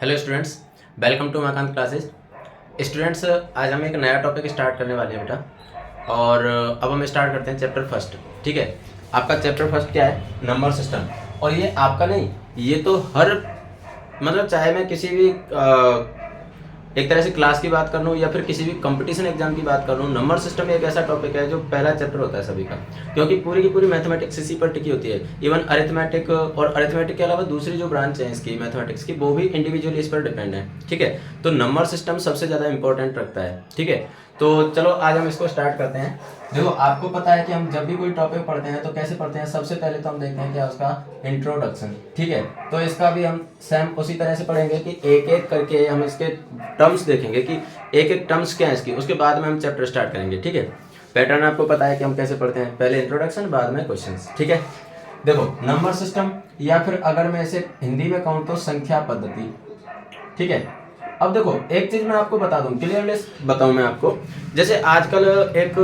Hello students, welcome to माकांत classes. Students, आज हम एक नया टॉपिक स्टार्ट करने वाले हैं बेटा। और अब हम स्टार्ट करते हैं चैप्टर फर्स्ट। ठीक है, आपका चैप्टर फर्स्ट क्या है? Number system. और ये आपका नहीं, ये तो हर मतलब चाहे मैं किसी भी एक तरह से क्लास की बात कर लूँ या फिर किसी भी कंपटीशन एग्जाम की बात कर लूँ, नंबर सिस्टम एक ऐसा टॉपिक है जो पहला चैप्टर होता है सभी का, क्योंकि पूरी की पूरी मैथमेटिक्स इसी पर टिकी होती है। इवन अरिथमेटिक और अरिथमेटिक के अलावा दूसरी जो ब्रांच है इसकी मैथमेटिक्स की, वो भी इंडिविजुअली इस पर डिपेंड है। ठीक है, तो नंबर सिस्टम सबसे ज़्यादा इंपॉर्टेंट रखता है। ठीक है, तो चलो आज हम इसको स्टार्ट करते हैं। देखो, आपको पता है कि हम जब भी कोई टॉपिक पढ़ते हैं तो कैसे पढ़ते हैं? सबसे पहले तो हम देखते हैं क्या उसका इंट्रोडक्शन। ठीक है, तो इसका भी हम सेम उसी तरह से पढ़ेंगे कि एक एक करके हम इसके टर्म्स देखेंगे कि एक एक टर्म्स क्या है इसकी, उसके बाद में हम चैप्टर स्टार्ट करेंगे। ठीक है, पैटर्न आपको पता है कि हम कैसे पढ़ते हैं, पहले इंट्रोडक्शन बाद में क्वेश्चंस। ठीक है, देखो नंबर सिस्टम, या फिर अगर मैं इसे हिंदी में कहूँ तो संख्या पद्धति। ठीक है, अब देखो एक चीज मैं आपको बता दूं, क्लियरली बताऊं मैं आपको। जैसे आजकल एक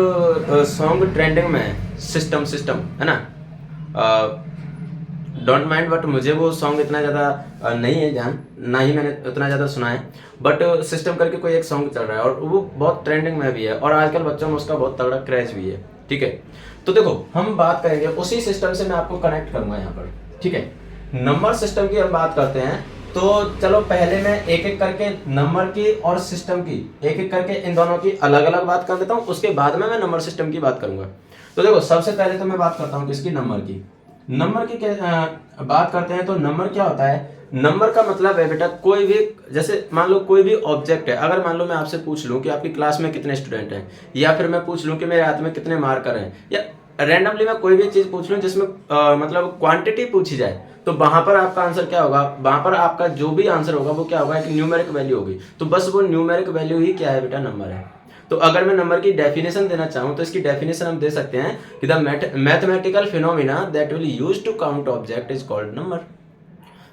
सॉन्ग ट्रेंडिंग में है, सिस्टम सिस्टम, है ना? डोंट माइंड, बट मुझे वो सॉन्ग इतना ज़्यादा नहीं है ध्यान, ना ही मैंने उतना ज़्यादा सुना है। बट सिस्टम करके कोई एक सॉन्ग चल रहा है और वो बहुत ट्रेंडिंग में भी है और आजकल बच्चों में उसका बहुत तगड़ा क्रैश भी है। ठीक है, तो देखो हम बात करेंगे उसी सिस्टम से, मैं आपको कनेक्ट करूंगा यहाँ पर। ठीक है, नंबर सिस्टम की हम बात करते हैं, तो चलो पहले मैं एक एक करके नंबर की और सिस्टम की एक एक करके इन दोनों की अलग अलग बात कर देता हूँ, उसके बाद में मैं नंबर सिस्टम की बात करूंगा। तो देखो सबसे पहले तो मैं बात करता हूँ किसकी? नंबर की। नंबर की बात करते हैं तो नंबर क्या होता है? नंबर का मतलब है बेटा कोई भी, जैसे मान लो कोई भी ऑब्जेक्ट है। अगर मान लो मैं आपसे पूछ लूं कि आपकी क्लास में कितने स्टूडेंट हैं, या फिर मैं पूछ लूं कि मेरे हाथ में कितने मार्कर हैं, या रैंडमली मैं कोई भी चीज पूछ लूं जिसमें मतलब क्वांटिटी पूछी जाए, तो वहां पर आपका आंसर क्या होगा? वहां पर आपका जो भी आंसर होगा वो क्या होगा? एक न्यूमेरिक वैल्यू होगी। तो बस वो न्यूमेरिक वैल्यू ही क्या है बेटा? नंबर है। तो अगर मैं नंबर की डेफिनेशन देना चाहूं तो इसकी डेफिनेशन हम दे सकते हैं कि the mathematical phenomena that will use to count object is called number.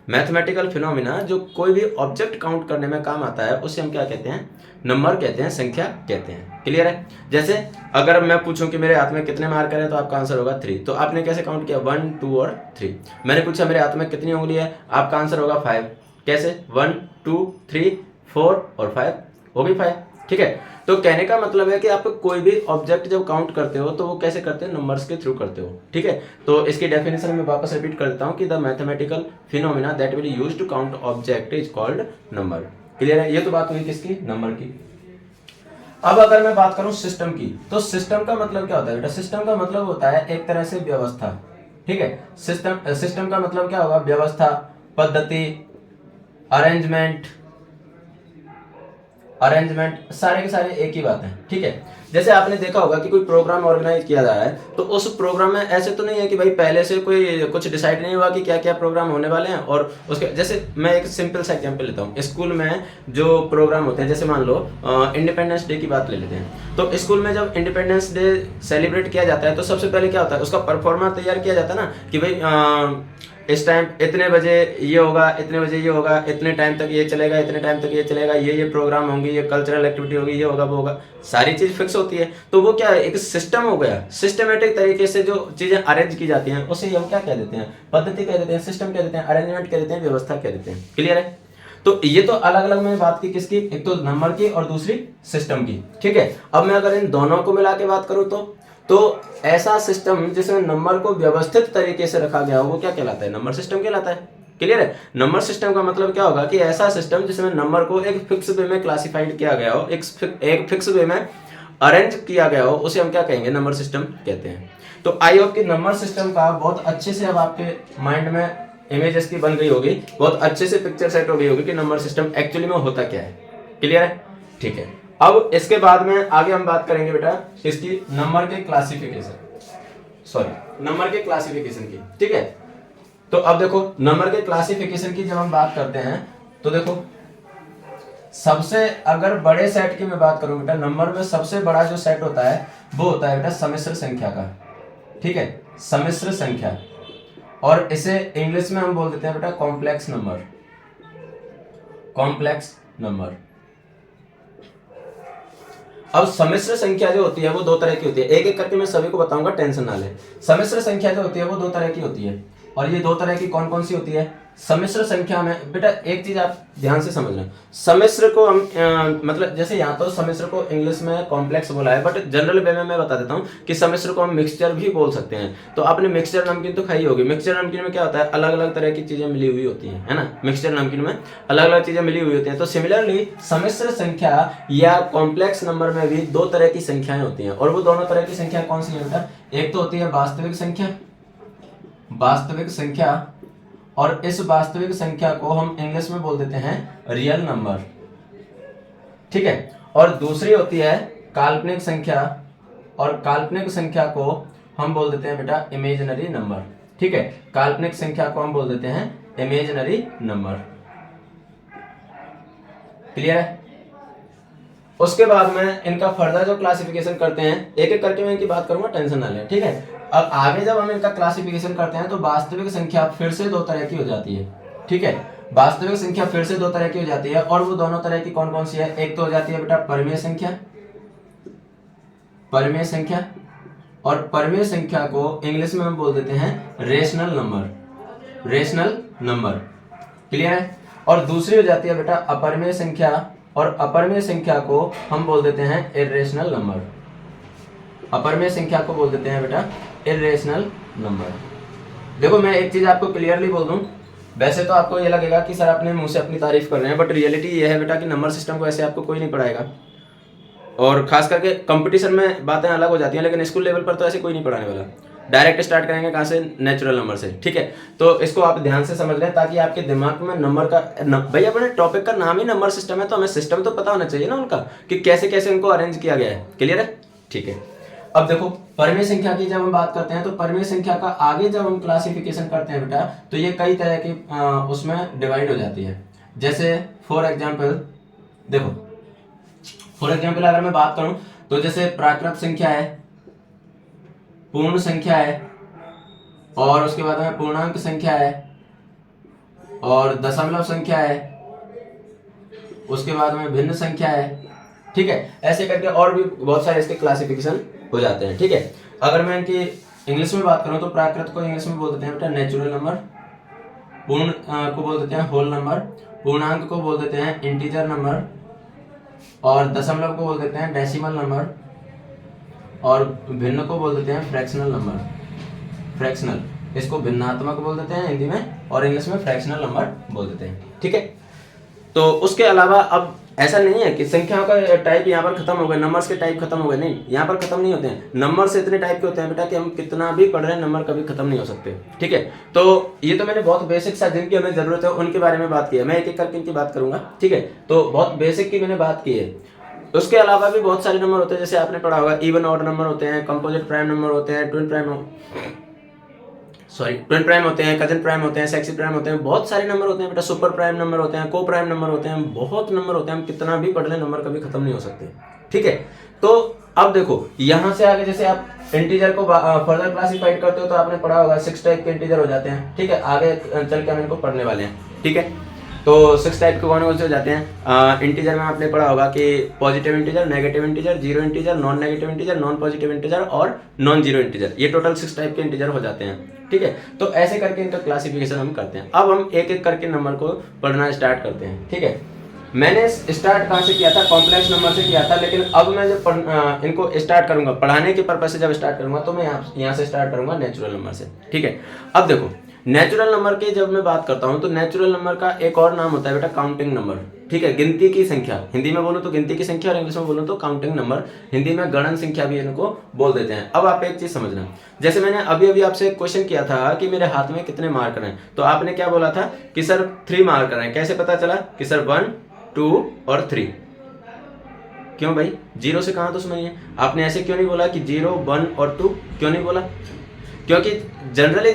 Mathematical phenomena जो कोई भी ऑब्जेक्ट काउंट करने में काम आता है उसे हम क्या कहते हैं? नंबर कहते हैं, संख्या कहते हैं। क्लियर है? जैसे अगर मैं पूछूं कि मेरे हाथ में कितने मार्कर है तो आपका आंसर होगा 3। तो आपने कैसे काउंट किया? 1 2 और 3। मैंने पूछा मेरे हाथ में कितनी उंगली है, आपका आंसर होगा 5। कैसे? 1 2 3 4 और 5 होगी 5। ठीक है, तो कहने का मतलब है कि आप कोई भी ऑब्जेक्ट जब काउंट करते हो तो वो कैसे करते हो? नंबर्स के थ्रू करते हो। ठीक है, तो इसकी डेफिनेशन में वापस रिपीट कर देता हूँ कि the mathematical phenomena that will use to count object is called number. Clear है? ये तो बात हुई किसकी? नंबर की। अब अगर मैं बात करूं सिस्टम की, तो सिस्टम का मतलब क्या होता है बेटा? सिस्टम का मतलब होता है एक तरह से व्यवस्था। ठीक है, सिस्टम का मतलब क्या होगा? व्यवस्था, पद्धति, अरेंजमेंट। अरेंजमेंट सारे के सारे एक ही बात है। ठीक है, जैसे आपने देखा होगा कि कोई प्रोग्राम ऑर्गेनाइज किया जा रहा है, तो उस प्रोग्राम में ऐसे तो नहीं है कि भाई पहले से कोई कुछ डिसाइड नहीं हुआ कि क्या क्या प्रोग्राम होने वाले हैं। और उसके जैसे मैं एक सिंपल सा एग्जांपल लेता हूँ, स्कूल में जो प्रोग्राम होते हैं, जैसे मान लो इंडिपेंडेंस डे की बात ले लेते हैं। तो स्कूल में जब इंडिपेंडेंस डे सेलिब्रेट किया जाता है तो सबसे पहले क्या होता है? उसका परफॉर्मा तैयार किया जाता है ना, कि भाई इस टाइम इतने बजे ये होगा, इतने बजे ये होगा, इतने टाइम तक ये चलेगा, इतने टाइम तक ये चलेगा, ये प्रोग्राम होंगे, ये कल्चरल एक्टिविटी होगी, ये होगा वो होगा, सारी चीज फिक्स होती है। तो वो क्या है? एक सिस्टम हो गया। सिस्टमेटिक तरीके से जो चीजें अरेंज की जाती हैं उसे हम क्या कह देते हैं? पद्धति कह देते हैं, सिस्टम कह देते हैं, अरेंजमेंट कह देते हैं, व्यवस्था कह देते हैं। क्लियर है? तो ये तो अलग अलग मैंने बात की किसकी? एक तो नंबर की और दूसरी सिस्टम की। ठीक है, अब मैं अगर इन दोनों को मिला के बात करूं तो ऐसा सिस्टम जिसमें नंबर को व्यवस्थित तरीके से रखा गया हो वो क्या कहलाता है? नंबर सिस्टम कहलाता है। क्लियर है? नंबर सिस्टम का मतलब क्या होगा? कि ऐसा सिस्टम जिसमें नंबर को एक फिक्स वे में क्लासिफाइड किया गया हो, एक फिक्स वे में अरेंज किया गया हो, उसे हम क्या कहेंगे? नंबर सिस्टम कहते हैं। तो आई होप कि नंबर सिस्टम का बहुत अच्छे से अब आपके माइंड में इमेज इसकी बन गई होगी, बहुत अच्छे से पिक्चर सेट हो गई होगी कि नंबर सिस्टम एक्चुअली में होता क्या है। क्लियर है? ठीक है, अब इसके बाद में आगे हम बात करेंगे बेटा इसकी नंबर के क्लासिफिकेशन की। ठीक है, तो अब देखो नंबर के क्लासिफिकेशन की जब हम बात करते हैं तो देखो सबसे अगर बड़े सेट की मैं बात करूं बेटा, नंबर में सबसे बड़ा जो सेट होता है वो होता है बेटा सम्मिश्र संख्या का। ठीक है, सम्मिश्र संख्या, और इसे इंग्लिश में हम बोल देते हैं बेटा कॉम्प्लेक्स नंबर। Complex number. अब सम्मिश्र संख्या जो होती है वो दो तरह की होती है, एक एक करके मैं सभी को बताऊंगा, टेंशन ना ले। सम्मिश्र संख्या जो होती है वो दो तरह की होती है, और ये दो तरह की कौन कौन सी होती है? सम्मिश्र संख्या में बेटा एक चीज आप ध्यान से समझ लें, सम्मिश्र को हम मतलब जैसे यहाँ तो सम्मिश्र को इंग्लिश में कॉम्प्लेक्स बोला है, बट जनरल वे में मैं बता देता हूँ कि सम्मिश्र को हम मिक्सचर भी बोल सकते हैं। तो आपने मिक्सचर नमकीन तो खाई होगी। मिक्सचर नमकीन में क्या होता है, अलग अलग तरह की चीजें मिली हुई होती है ना। मिक्सचर नमकीन में अलग अलग चीजें मिली हुई होती है। तो सिमिलरली सम्मिश्र संख्या या कॉम्प्लेक्स नंबर में भी दो तरह की संख्याएं होती हैं, और वो दोनों तरह की संख्या कौन सी है बेटा, एक तो होती है वास्तविक संख्या, वास्तविक संख्या, और इस वास्तविक संख्या को हम इंग्लिश में बोल देते हैं रियल नंबर, ठीक है। और दूसरी होती है काल्पनिक संख्या, और काल्पनिक संख्या को हम बोल देते हैं बेटा इमेजिनरी नंबर, ठीक है। काल्पनिक संख्या को हम बोल देते हैं इमेजिनरी नंबर। क्लियर है। उसके बाद में इनका फर्दर जो क्लासिफिकेशन करते हैं, एक एक करके मैं इनकी बात करूंगा, टेंशन ना लें, ठीक है। अब आगे जब हम इनका क्लासिफिकेशन करते हैं तो वास्तविक संख्या फिर से दो तरह की हो जाती है, ठीक है। वास्तविक संख्या फिर से दो तरह की हो जाती है, और वो दोनों तरह की कौन कौन सी है, एक तो हो जाती है बेटा परमेय संख्या, परमेय संख्या, और परमेय संख्या को इंग्लिश में हम बोल देते हैं rational number, rational number. Clear है। और दूसरी हो जाती है बेटा अपरमेय संख्या, और अपरमेय संख्या को हम बोल देते हैं इर्रेशनल नंबर, अपरमेय संख्या को बोल देते हैं बेटा इर्रेशनल नंबर। देखो मैं एक चीज आपको क्लियरली बोल दूं, वैसे तो आपको ये लगेगा कि सर अपने मुंह से अपनी तारीफ कर रहे हैं, बट रियलिटी ये है बेटा कि नंबर सिस्टम को ऐसे आपको कोई नहीं पढ़ाएगा, और खास करके कंपटीशन में बातें अलग हो जाती हैं, लेकिन स्कूल लेवल पर तो ऐसे कोई नहीं पढ़ाने वाला। डायरेक्ट स्टार्ट करेंगे कहाँ से, नेचुरल नंबर से, ठीक है। तो इसको आप ध्यान से समझ लें ताकि आपके दिमाग में नंबर का भाई अपने टॉपिक का नाम ही नंबर सिस्टम है, तो हमें सिस्टम तो पता होना चाहिए ना उनका कि कैसे कैसे उनको अरेंज किया गया है। क्लियर है, ठीक है। अब देखो परमेय संख्या की जब हम बात करते हैं तो परमेय संख्या का आगे जब हम क्लासिफिकेशन करते हैं बेटा तो ये कई तरह की उसमें डिवाइड हो जाती है। जैसे फॉर एग्जाम्पल देखो, फॉर एग्जाम्पल अगर मैं बात करूं तो जैसे प्राकृत संख्या है, पूर्ण संख्या है, और उसके बाद में पूर्णांक संख्या है, और दशमलव संख्या है, उसके बाद में भिन्न संख्या है, ठीक है। ऐसे करके और भी बहुत सारे इसके क्लासिफिकेशन हो जाते हैं, ठीक है। अगर मैं इनकी इंग्लिश में बात करूं तो प्राकृत को इंग्लिश में बोल देते हैं बेटा नेचुरल नंबर, पूर्ण को बोल देते हैं होल नंबर, पूर्णांक को बोल देते हैं इंटीजर नंबर, और दशमलव को बोल देते हैं डेसिमल नंबर, और भिन्न को बोल देते हैं फ्रैक्शनल नंबर, फ्रैक्शनल, इसको भिन्नात्मक बोल देते हैं हिंदी में, और इंग्लिश में फ्रैक्शनल नंबर बोल देते हैं, ठीक है। तो उसके अलावा अब ऐसा नहीं है कि संख्याओं का टाइप यहाँ पर खत्म हो गए, नंबर्स के टाइप खत्म हो गए, नहीं, यहाँ पर खत्म नहीं होते हैं। नंबर से इतने टाइप के होते हैं बेटा कि हम कितना भी पढ़ रहे हैं नंबर कभी खत्म नहीं हो सकते, ठीक है। तो ये तो मैंने बहुत बेसिक सा जिनकी हमें जरूरत है उनके बारे में बात की है, मैं एक एक करके इनकी बात करूंगा, ठीक है। तो बहुत बेसिक की मैंने बात की है। उसके अलावा भी बहुत सारे नंबर होते हैं, जैसे आपने पढ़ा होगा इवन ऑड नंबर होते हैं, कंपोजिट प्राइम नंबर होते हैं, ट्विन प्राइम होते हैं, कजन प्राइम होते हैं, सेक्सी प्राइम होते हैं, बहुत सारे नंबर होते हैं बेटा, सुपर प्राइम नंबर होते हैं, को प्राइम नंबर होते हैं, बहुत नंबर होते हैं, हम कितना भी पढ़ लें नंबर कभी खत्म नहीं हो सकते, ठीक है। तो अब देखो यहाँ से आगे जैसे आप इंटीजर को फर्दर क्लासिफाइड करते हो तो आपने पढ़ा होगा 6 टाइप के इंटीजर हो जाते हैं, ठीक है। आगे चल के हम इनको पढ़ने वाले हैं, ठीक है। तो 6 टाइप के कौन से हो जाते हैं इंटीजर में आपने पढ़ा होगा कि positive integer, negative integer, zero integer, non negative integer, non positive integer और नॉन जीरो इंटीजर, ये टोटल 6 टाइप के इंटीजर हो जाते हैं, ठीक है। तो ऐसे करके इनका क्लासिफिकेशन हम करते हैं। अब हम एक एक करके नंबर को पढ़ना स्टार्ट करते हैं, ठीक है। मैंने स्टार्ट कहाँ से किया था, कॉम्प्लेक्स नंबर से किया था, लेकिन अब मैं जब इनको स्टार्ट करूंगा पढ़ाने के पर्पज से जब स्टार्ट करूंगा तो मैं यहाँ से स्टार्ट करूंगा नेचुरल नंबर से, ठीक है। अब देखो नेचुरल नंबर की जब मैं बात करता हूं तो नेचुरल नंबर का एक और नाम होता है बेटा काउंटिंग नंबर, ठीक है। गिनती की संख्या, हिंदी में बोलो तो गिनती की संख्या, और इंग्लिश में बोलो तो काउंटिंग नंबर, हिंदी में गणन संख्या भी इनको बोल देते हैं। अब आप एक चीज समझना, जैसे मैंने अभी अभी आपसे क्वेश्चन किया था कि मेरे हाथ में कितने मार्कर हैं, तो आपने क्या बोला था कि सर 3 मार्कर हैं। कैसे पता चला कि सर 1, 2 और 3? क्यों भाई, 0 से कहाँ दुश्मनी है? आपने ऐसे क्यों नहीं बोला कि 0, 1 और 2? क्यों नहीं बोला? क्योंकि जनरली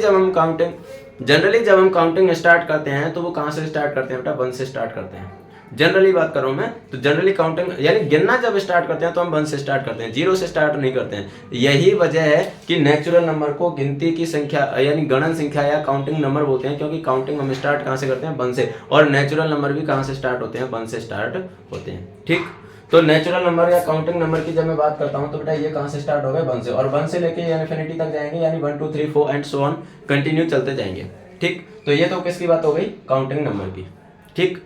जब हम काउंटिंग स्टार्ट करते हैं तो वो कहाँ से स्टार्ट करते हैं बेटा, 1 से स्टार्ट करते हैं। जनरली बात कर रहा हूं मैं, तो जनरली काउंटिंग यानी गिनना जब स्टार्ट करते हैं तो हम 1 से स्टार्ट करते हैं, 0 से स्टार्ट नहीं करते हैं। यही वजह है कि नेचुरल नंबर को गिनती की संख्या यानी गणन संख्या या काउंटिंग नंबर बोलते हैं, क्योंकि काउंटिंग हम स्टार्ट कहाँ से करते हैं, 1 से, और नेचुरल नंबर भी कहाँ से स्टार्ट होते हैं, 1 से स्टार्ट होते हैं, ठीक। तो नेचुरल नंबर या काउंटिंग नंबर की जब मैं बात करता हूं तो बेटा ये कहां से स्टार्ट हो गए, 1 से, और 1 से लेके इन्फिनिटी तक जाएंगे, यानी 1 2 3 4 एंड सो ऑन कंटिन्यू चलते जाएंगे, ठीक। तो ये तो किसकी बात हो गई, काउंटिंग नंबर की। ठीक,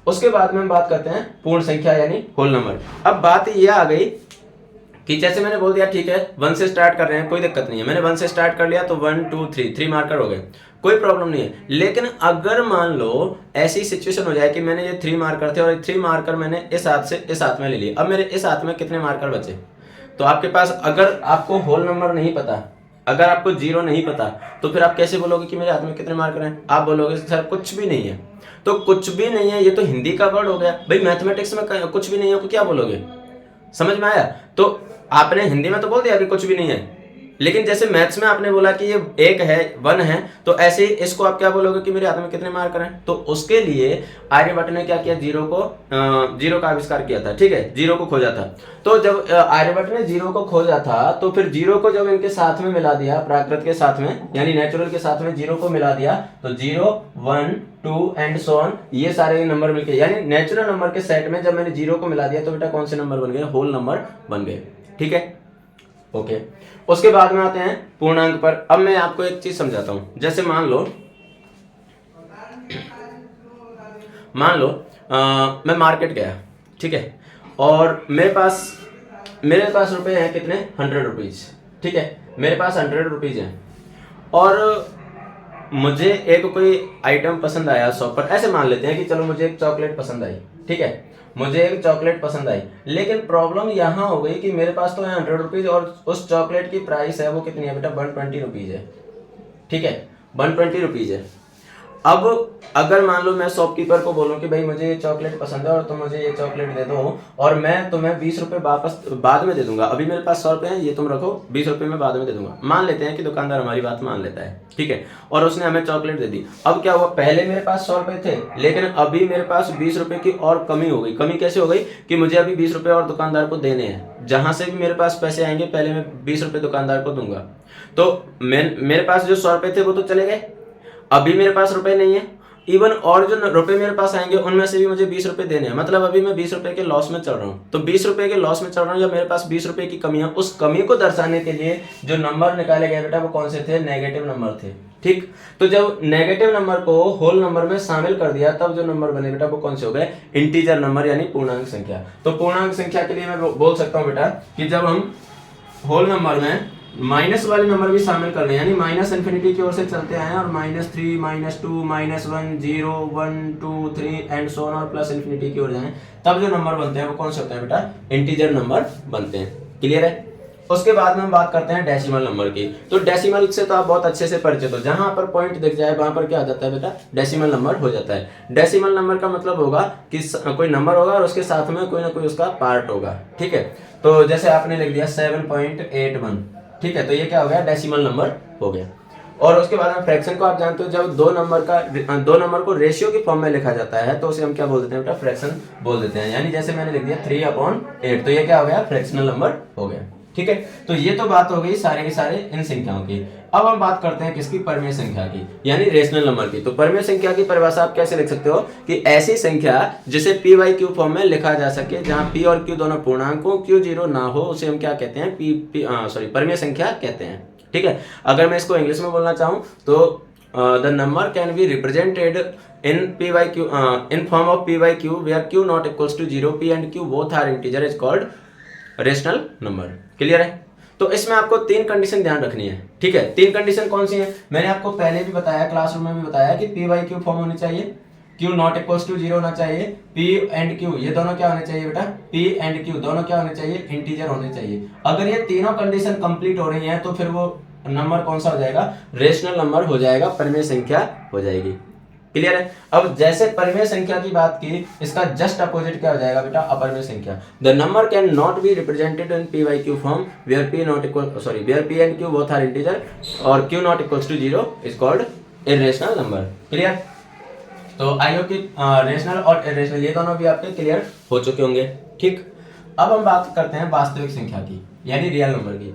उसके बाद में हम बात करते हैं पूर्ण संख्या यानी होल नंबर। अब बात ये आ गई कि जैसे मैंने बोल दिया ठीक है 1 से स्टार्ट कर रहे हैं, कोई दिक्कत नहीं है, मैंने 1 से स्टार्ट कर लिया तो 1 2 3 मार्कर हो गए, कोई प्रॉब्लम नहीं है। लेकिन अगर मान लो ऐसी सिचुएशन हो जाए कि मैंने ये 3 मार्कर थे और 3 मार्कर मैंने इस हाथ से इस हाथ में ले लिए, अब मेरे इस हाथ में कितने मार्कर बचे, तो आपके पास, अगर आपको होल नंबर नहीं पता, अगर आपको 0 नहीं पता, तो फिर आप कैसे बोलोगे कि मेरे हाथ में कितने मार्कर हैं? आप बोलोगे सर कुछ भी नहीं है। तो कुछ भी नहीं है, ये तो हिंदी का वर्ड हो गया भाई, मैथमेटिक्स में कुछ भी नहीं है को क्या बोलोगे? समझ में आया? तो आपने हिंदी में तो बोल दिया कि कुछ भी नहीं है, लेकिन जैसे मैथ्स में आपने बोला कि ये 1 है 1 है, तो ऐसे ही इसको आप क्या बोलोगे कि मेरे हाथ में कितने मार्कर हैं? तो उसके लिए आर्यभट्ट ने क्या किया, 0 का आविष्कार किया था। ठीक है, 0 को खोजा था। तो जब आर्यभट्ट ने 0 को खोजा था, तो फिर 0 को जब इनके साथ में मिला दिया, प्राकृत के साथ में यानी नेचुरल के साथ में 0 को मिला दिया, तो 0 1 2 एंड सो ऑन, ये सारे नंबर मिलके यानी नेचुरल नंबर के सेट में जब मैंने 0 को मिला दिया, तो बेटा कौन से नंबर बन गए, होल नंबर बन गए। ठीक है, ओके। उसके बाद में आते हैं पूर्णांक पर। अब मैं आपको एक चीज समझाता हूं, जैसे मान लो मैं मार्केट गया, ठीक है, और मेरे पास रुपए हैं कितने, 100 रुपीज। ठीक है, मेरे पास 100 रुपीज हैं और मुझे एक कोई आइटम पसंद आया शॉप पर, ऐसे मान लेते हैं कि चलो मुझे एक चॉकलेट पसंद आई। ठीक है, मुझे एक चॉकलेट पसंद आई, लेकिन प्रॉब्लम यहाँ हो गई कि मेरे पास तो है 100 रुपीज और उस चॉकलेट की प्राइस है वो कितनी है बेटा, 120 रुपीज है। ठीक है, 120 रुपीज है। अब अगर मान लो मैं शॉपकीपर को बोलूं कि भाई मुझे ये चॉकलेट पसंद है और तुम मुझे ये चॉकलेट दे दो, और मैं तुम्हें 20 रुपए वापस बाद में दे दूंगा, अभी मेरे पास 100 रुपए हैं, ये तुम रखो, 20 रुपए मैं बाद में दे दूंगा। मान लेते हैं कि दुकानदार हमारी बात मान लेता है, ठीक है, और उसने हमें चॉकलेट दे दी। अब क्या हुआ, पहले मेरे पास 100 रुपए थे, लेकिन अभी मेरे पास 20 रुपए की और कमी हो गई। कमी कैसे हो गई कि मुझे अभी 20 रुपए और दुकानदार को देने हैं, जहां से भी मेरे पास पैसे आएंगे पहले मैं 20 रुपए दुकानदार को दूंगा। तो मेरे पास जो 100 रुपए थे वो तो चले गए, अभी मेरे पास रुपए नहीं है। इवन और जो रुपए मेरे पास आएंगे उनमें से भी मुझे 20 रुपए देने हैं, मतलब अभी मैं 20 रुपए के लॉस में चल रहा हूँ। तो 20 रुपए के लॉस में चल रहा हूँ, जब मेरे पास 20 रुपए की कमी है, उस कमी को दर्शाने के लिए जो नंबर निकाले गए बेटा वो कौन से थे, नेगेटिव नंबर थे। ठीक, तो जब नेगेटिव नंबर को होल नंबर में शामिल कर दिया, तब जो नंबर बने बेटा वो कौन से हो गए, इंटीजर नंबर यानी पूर्णांक संख्या। तो पूर्णांक संख्या के लिए मैं बोल सकता हूँ बेटा कि जब हम होल नंबर में माइनस वाले नंबर भी शामिल कर रहे हैं, यानी माइनस इन्फिनिटी की ओर से चलते आए हैं और -3 -2 -1 0 1 2 3 एंड सो ऑन और प्लस इन्फिनिटी की ओर जाएं, तब जो नंबर बनते हैं वो कौन से होते हैं बेटा, इंटीजर नंबर बनते हैं। क्लियर है? उसके बाद में हम बात करते हैं डेसिमल नंबर की। तो डेसिमल से तो आप बहुत अच्छे से परिचित हो, जहां पर पॉइंट दिख जाए वहां पर क्या आ जाता है बेटा, डेसिमल नंबर हो जाता है। डेसिमल नंबर का मतलब होगा कि कोई नंबर होगा और उसके साथ में कोई ना कोई उसका पार्ट होगा। ठीक है, तो जैसे आपने लिख दिया 7.81, ठीक है, तो ये क्या हो गया, डेसिमल नंबर हो गया। और उसके बाद में फ्रैक्शन को आप जानते हो, जब दो नंबर को रेशियो की फॉर्म में लिखा जाता है तो उसे हम क्या बोल देते हैं बेटा, फ्रैक्शन बोल देते हैं। यानी जैसे मैंने लिख दिया 3/8, तो ये क्या हो गया, फ्रैक्शनल नंबर हो गया। ठीक है, तो ये तो बात हो गई सारे के सारे इन संख्याओं की। अब हम बात करते हैं किसकी, परमेय संख्या की, यानी रेशनल नंबर की। तो परमेय संख्या की परिभाषा आप कैसे लिख सकते हो कि ऐसी संख्या जिसे p बाई क्यू फॉर्म में लिखा जा सके, जहां p और q दोनों पूर्णांक हो, q 0 ना हो, उसे हम क्या कहते हैं, परमेय संख्या कहते हैं। ठीक है, अगर मैं इसको इंग्लिश में बोलना चाहूं तो the number can be represented in p by q in form of p by q where q not equals to 0, p and q both are integer is called rational number. Clear है? तो इसमें आपको 3 condition ध्यान रखनी है। ठीक है, 3 condition कौन सी है, मैंने आपको पहले भी बताया, क्लासरूम में भी बताया कि p बाई क्यू फॉर्म होनी चाहिए, q नॉट इक्वल्स टू 0 होना चाहिए, p एंड q ये दोनों क्या होने चाहिए बेटा, p एंड q दोनों क्या होने चाहिए, इंटीजर होने चाहिए। अगर ये तीनों कंडीशन कंप्लीट हो रही हैं तो फिर वो नंबर कौन सा हो जाएगा, रेशनल नंबर हो जाएगा, परमेय संख्या हो जाएगी। क्लियर है? अब जैसे परमेय संख्या की बात की, इसका जस्ट अपोजिट क्या हो जाएगा बेटा, अपरमेय संख्या। The number can not be represented in p by Q form where p and q both are integer और q not equals to 0 is called irrational number. Clear? तो आई होप कि rational और इर्रेशनल ये दोनों भी आपके clear हो चुके होंगे। ठीक, अब हम बात करते हैं वास्तविक संख्या की, यानी रियल नंबर की।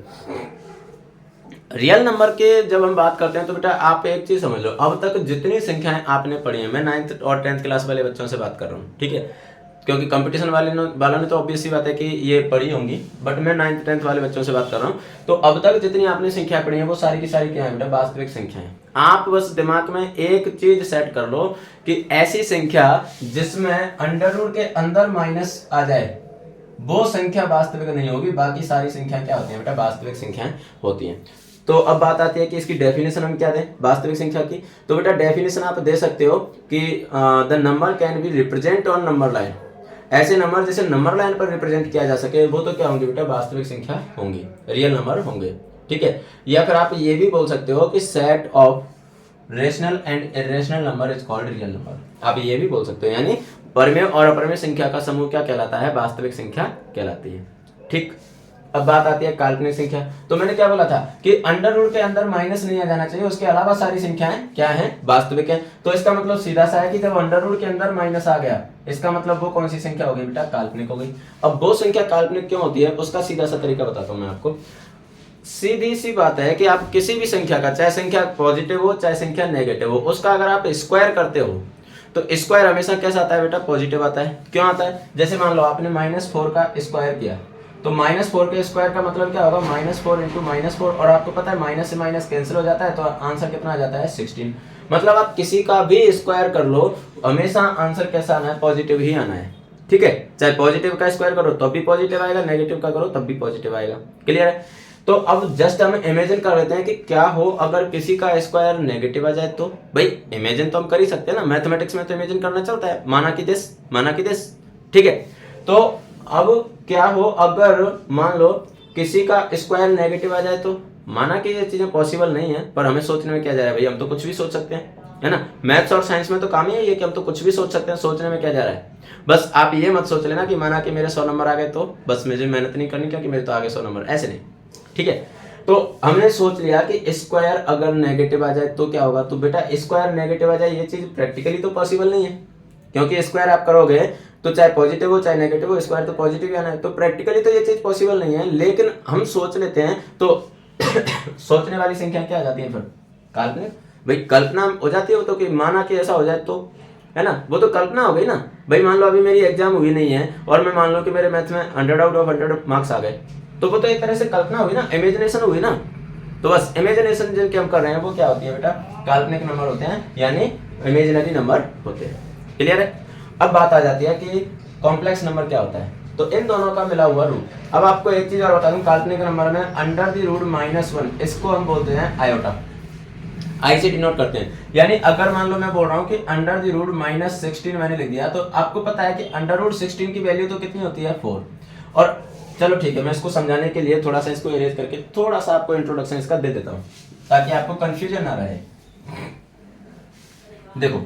रियल नंबर के जब हम बात करते हैं तो बेटा आप एक चीज समझ लो, अब तक जितनी संख्याएं आपने पढ़ी हैं, मैं 9th और 10th क्लास वाले बच्चों से बात कर रहा हूँ, ठीक है, क्योंकि कंपटीशन वालों ने तो ऑब्वियस सी बात है कि ये पढ़ी होंगी, बट मैं 9th 10th वाले बच्चों से बात कर रहा हूँ। तो अब तक जितनी आपने संख्या पढ़ी है वो सारी की सारी क्या है बेटा, वास्तविक संख्या है। आप बस दिमाग में एक चीज सेट कर लो कि ऐसी संख्या जिसमें अंडर रूट के अंदर माइनस आ जाए वो संख्या वास्तविक नहीं होगी, बाकी सारी संख्या क्या होती है बेटा, वास्तविक संख्याएं होती हैं। तो अब बात आती है कि इसकी डेफिनेशन हम क्या दें वास्तविक संख्या की। तो बेटा डेफिनेशन आप दे सकते हो कि the number can be represent on number line. ऐसे नंबर जिसे नंबर लाइन पर रिप्रेजेंट किया जा सके वो तो क्या होंगे बेटा, वास्तविक संख्या होंगी, रियल नंबर होंगे, ठीक है। या फिर आप ये भी बोल सकते हो कि set of rational and irrational number is called real number, आप ये भी बोल सकते हो। यानी परमेय और अपरमेय संख्या का समूह क्या कहलाता है, वास्तविक संख्या कहलाती है, ठीक। अब बात आती है काल्पनिक संख्या। तो मैंने क्या बोला था कि अंडर रूट के अंदर माइनस नहीं आ जाना चाहिए, उसके अलावा सारी संख्याएं क्या हैं, वास्तविक है। तो इसका मतलब सीधा सा है कि जब अंडर रूट के अंदर माइनस आ गया इसका मतलब वो कौन सी संख्या हो गई बेटा, काल्पनिक हो गई। अब वो संख्या काल्पनिक क्यों होती है उसका सीधा सा तरीका बताता हूं मैं आपको। सीधी सी बात है कि आप किसी भी संख्या का, चाहे संख्या पॉजिटिव हो चाहे संख्या नेगेटिव हो, उसका अगर आप स्क्वायर करते हो तो स्क्वायर हमेशा कैसा आता है बेटा, पॉजिटिव आता है। क्यों आता है, जैसे मान लो आपने -4 का स्क्वायर किया तो -4 के स्क्वायर का मतलब क्या होगा, -4 इंटू -4, और आपको पता है माइनस से माइनस कैंसिल हो जाता है तो आंसर कितना आ जाता है, 16। मतलब आप किसी का भी स्क्वायर कर लो हमेशा आंसर कैसा आना है, पॉजिटिव ही आना है, ठीक है। चाहे पॉजिटिव का स्क्वायर करो तब भी पॉजिटिव आएगा, नेगेटिव का करो तब भी पॉजिटिव आएगा, क्लियर है। तो अब जस्ट हम इमेजिन कर लेते हैं कि क्या हो अगर किसी का स्क्वायर नेगेटिव आ जाए। तो भाई इमेजिन तो हम कर ही सकते हैं ना, मैथमेटिक्स में तो इमेजिन करना चलता है, माना कि दिस, ठीक है। तो अब क्या हो अगर मान लो किसी का स्क्वायर नेगेटिव आ जाए। तो माना कि ये चीजें पॉसिबल नहीं है पर हमें सोचने में क्या जा रहा है भाई, हम तो कुछ भी सोच सकते हैं, है ना। मैथ्स और साइंस में तो काम ही है ये कि हम तो कुछ भी सोच सकते हैं, सोचने में क्या जा रहा है। बस आप ये मत सोच लेना कि माना कि मेरे 100 नंबर आ गए तो बस मुझे मेहनत नहीं करनी क्योंकि मेरे तो आ गए 100 नंबर, ऐसे नहीं, ठीक है। तो हमने सोच लिया कि स्क्वायर अगर नेगेटिव आ जाए तो क्या होगा। तो बेटा स्क्वायर नेगेटिव आ जाए ये चीज प्रैक्टिकली तो पॉसिबल नहीं है, क्योंकि स्क्वायर आप करोगे तो चाहे पॉजिटिव हो चाहे नेगेटिव हो स्क्वायर तो पॉजिटिव ही आना है। तो प्रैक्टिकली तो ये चीज पॉसिबल नहीं है, लेकिन हम सोच लेते हैं तो सोचने वाली संख्या क्या आ जाती है फिर, काल्पनिक। भाई कल्पना हो जाती है वो तो कि माना कि ऐसा हो जाए तो, है ना, वो तो कल्पना हो गई ना। भाई मान लो अभी मेरी एग्जाम हुई नहीं है और मैं मान लो कि मेरे मैथ्स में 100 आउट ऑफ 100 मार्क्स आ गए, तो वो तो एक तरह से कल्पना हुई ना, इमेजिनेशन हुई ना। तो बस इमेजिनेशन जिनके हम कर रहे हैं वो क्या होती है बेटा, काल्पनिक नंबर होते हैं, यानी इमेजिनरी नंबर होते हैं, क्लियर है। अब बात आ जाती है कि कॉम्प्लेक्स नंबर क्या होता है। तो इन दोनों का मिला हुआ रूट। अब आपको एक चीज और बता दूं, काल्पनिक नंबर में अंडर द रूट -1 इसको हम बोलते हैं आयोटा, आई से डिनोट करते हैं। यानी अगर मान लो मैं बोल रहा हूं कि अंडर द रूट -16 मैंने लिख दिया, तो आपको पता है कि अंडर रूट 16 की वैल्यू तो कितनी होती है, 4। और चलो ठीक है, मैं इसको समझाने के लिए थोड़ा सा इसको इरेज करके थोड़ा सा आपको इंट्रोडक्शन इसका दे देता हूं ताकि आपको कंफ्यूजन ना रहे। देखो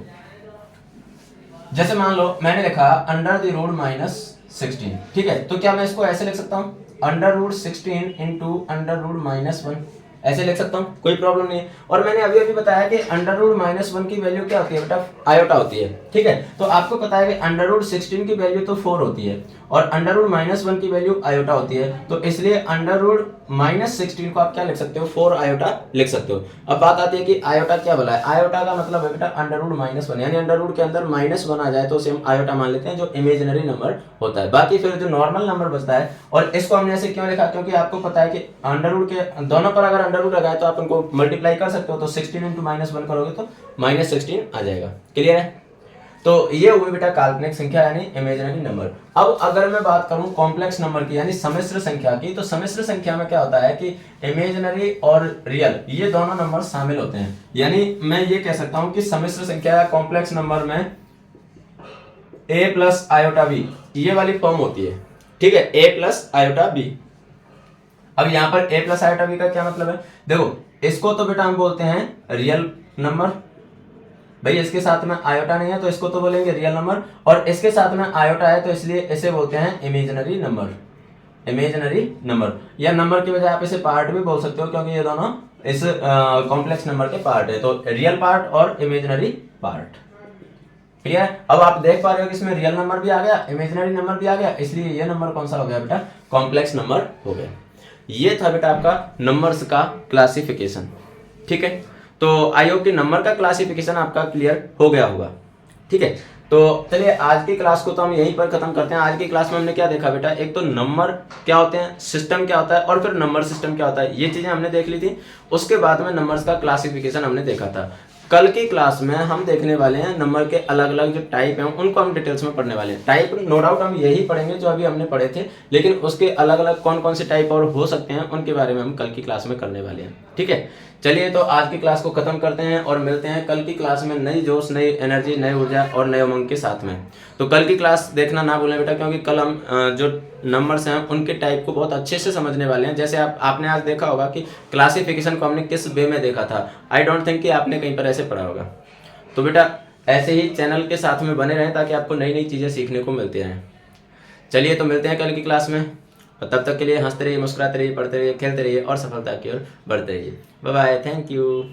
जैसे मान लो मैंने लिखा अंडर द रूट -16, ठीक है। तो क्या मैं इसको ऐसे लिख सकता हूं, under root 16 into under root -1, ऐसे लिख सकता हूं, कोई प्रॉब्लम नहीं है। और मैंने अभी अभी बताया कि अंडर रूट -1 की वैल्यू क्या होती है बेटा, आयोटा होती है, ठीक है। तो आपको पता है कि अंडर रूट 16 की वैल्यू तो 4 होती है और अंडर रूट -1 की वैल्यू आयोटा होती है। तो इसलिए अंडर रूट -16 को आप क्या लिख सकते हो, 4 आयोटा लिख सकते हो। अब बात आती है कि आयोटा क्या बोला है, आयोटा का मतलब है बेटा अंडर रूट -1, यानी अंडर रूट के अंदर -1 आ जाए तो उसे हम आयोटा मान लेते हैं, जो इमेजिनरी नंबर होता है। बाकी फिर जो नॉर्मल नंबर बचता है, और इसको हमने ऐसे क्यों लिखा, क्योंकि आपको पता है कि अंडर रूट के दोनों पर अगर अंडर रूट लगाए तो आप उनको मल्टीप्लाई कर सकते हो। तो 16 इंटू -1 करोगे तो -16 आ जाएगा, क्लियर है। तो ये हुई बेटा काल्पनिक संख्या यानी इमेजिनरी नंबर। अब अगर मैं बात करूं कॉम्प्लेक्स नंबर की यानी सम्मिश्र संख्या की, तो सम्मिश्र संख्या में क्या होता है कि इमेजिनरी और रियल ये दोनों नंबर शामिल होते हैं। यानी मैं ये कह सकता हूं कि सम्मिश्र संख्या या कॉम्प्लेक्स नंबर में a प्लस आयोटा b ये वाली फॉर्म होती है, ठीक है, a प्लस आयोटा b। अब यहां पर a प्लस आयोटा b का क्या मतलब है, देखो इसको तो बेटा हम बोलते हैं रियल नंबर, भाई इसके साथ में आयोटा नहीं है तो इसको तो बोलेंगे रियल नंबर, और इसके साथ में आयोटा है तो इसलिए इसे बोलते हैं इमेजिनरी नंबर, इमेजिनरी नंबर। या नंबर की बजाय आप इसे पार्ट भी बोल सकते हो क्योंकि ये दोनों इस कॉम्प्लेक्स नंबर के पार्ट है। तो रियल पार्ट और इमेजिनरी पार्ट, क्लियर। अब आप देख पा रहे हो कि इसमें रियल नंबर भी आ गया, इमेजिनरी नंबर भी आ गया, इसलिए ये नंबर कौन सा हो गया बेटा, कॉम्प्लेक्स नंबर हो गया। ये था बेटा आपका नंबर्स का क्लासिफिकेशन, ठीक है। तो आई होप कि नंबर का क्लासिफिकेशन आपका क्लियर हो गया होगा, ठीक है। तो चलिए आज की क्लास को तो हम यहीं पर खत्म करते हैं। आज की क्लास में हमने क्या देखा बेटा, एक तो नंबर क्या होते हैं, सिस्टम क्या होता है, और फिर नंबर सिस्टम क्या होता है, ये चीजें हमने देख ली थी। उसके बाद में नंबर्स का क्लासिफिकेशन हमने देखा था। कल की क्लास में हम देखने वाले हैं नंबर के अलग अलग जो टाइप हैं उनको हम डिटेल्स में पढ़ने वाले हैं। टाइप नो डाउट हम यही पढ़ेंगे जो अभी हमने पढ़े थे, लेकिन उसके अलग अलग कौन कौन से टाइप और हो सकते हैं उनके बारे में हम कल की क्लास में करने वाले हैं। ठीक है, चलिए तो आज की क्लास को खत्म करते हैं और मिलते हैं कल की क्लास में नई जोश, नई एनर्जी, नई ऊर्जा और नए उमंग के साथ में। तो कल की क्लास देखना ना भूलें बेटा, क्योंकि कल हम जो नंबर्स हैं उनके टाइप को बहुत अच्छे से समझने वाले हैं। जैसे आपने आज देखा होगा कि क्लासिफिकेशन को हमने किस वे में देखा था। आई डोंट थिंक कि आपने कहीं पर ऐसे पढ़ा होगा। तो बेटा ऐसे ही चैनल के साथ में बने रहें ताकि आपको नई नई चीज़ें सीखने को मिलती रहें। चलिए तो मिलते हैं कल की क्लास में, और तब तक के लिए हंसते रहिए, मुस्कुराते रहिए, पढ़ते रहिए, खेलते रहिए और सफलता की ओर बढ़ते रहिए। Bye bye, thank you.